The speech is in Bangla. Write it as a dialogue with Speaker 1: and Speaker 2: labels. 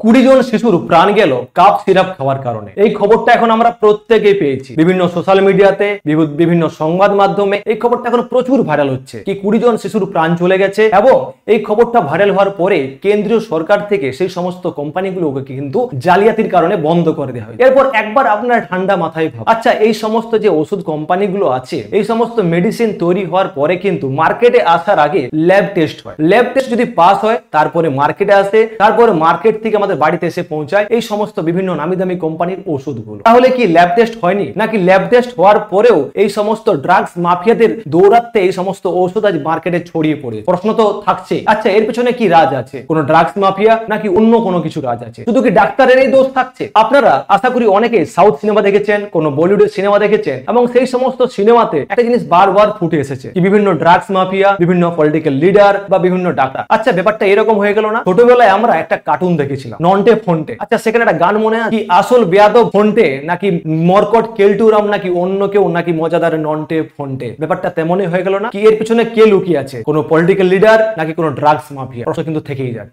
Speaker 1: 20 জন শিশুর প্রাণ গেল কাপ সিরাপ খাওয়ার কারণে। এই খবরটা এখন আমরা প্রত্যেকেই পেয়েছি, বিভিন্ন সোশ্যাল মিডিয়াতে, বিভিন্ন সংবাদ মাধ্যমে এই খবরটা এখন প্রচুর ভাইরাল হচ্ছে কি 20 জন শিশুর প্রাণ চলে গেছে। এবং এই খবরটা ভাইরাল হওয়ার পরে কেন্দ্রীয় সরকার থেকে সেই সমস্ত কোম্পানিগুলোকে কিন্তু জালিয়াতির কারণে বন্ধ করে দেওয়া হয়। এরপর একবার আপনার ঠান্ডা মাথায় ভাব, আচ্ছা এই সমস্ত যে ওষুধ কোম্পানিগুলো আছে, এই সমস্ত মেডিসিন তৈরি হওয়ার পরে কিন্তু মার্কেটে আসার আগে ল্যাব টেস্ট হয়। ল্যাব টেস্ট যদি পাস হয় তারপরে মার্কেটে আসে, তারপরে মার্কেট থেকে আমাদের বাড়িতে এসে পৌঁছায় এই সমস্ত বিভিন্ন নামি দামি কোম্পানির ওষুধগুলো। তাহলে কি ল্যাব টেস্ট হয়নি, নাকি ল্যাব টেস্ট হওয়ার পরেও এই সমস্ত ড্রাগস মাফিয়াদের দৌড়াতে এই সমস্ত ওষুধ আজ মার্কেটে ছড়িয়ে পড়ে? প্রশ্ন তো থাকছে। আচ্ছা এর পেছনে কি রাজ আছে? কোন ড্রাগস মাফিয়া নাকি অন্য কোনো কিছু রাজ আছে? শুধু কি ডাক্তারের এই দোষ থাকছে? আপনারা আশা করি অনেকে সাউথ সিনেমা দেখেছেন, কোন বলিউডের সিনেমা দেখেছেন, এবং সেই সমস্ত সিনেমাতে একটা জিনিস বারবার ফুটে এসেছে কি বিভিন্ন ড্রাগস মাফিয়া, বিভিন্ন পলিটিক্যাল লিডার বা বিভিন্ন ডাক্তার। আচ্ছা ব্যাপারটা এরকম হয়ে গেল না? ছোটবেলায় আমরা একটা কার্টুন দেখেছিলাম নন্টে ফন্টে। আচ্ছা সেখানে একটা গান মনে আছে কি আসল বেয়াদব ফন্টে নাকি মরকট কেলটুরাম নাকি অন্য কেউ নাকি মজাদার নন্টে ফন্টে? ব্যাপারটা তেমনই হয়ে গেল না? কি এর পিছনে কে লুকিয়ে আছে? কোনো পলিটিক্যাল লিডার নাকি কোনো ড্রাগস মাফিয়া? প্রশ্ন কিন্তু থেকেই যায়।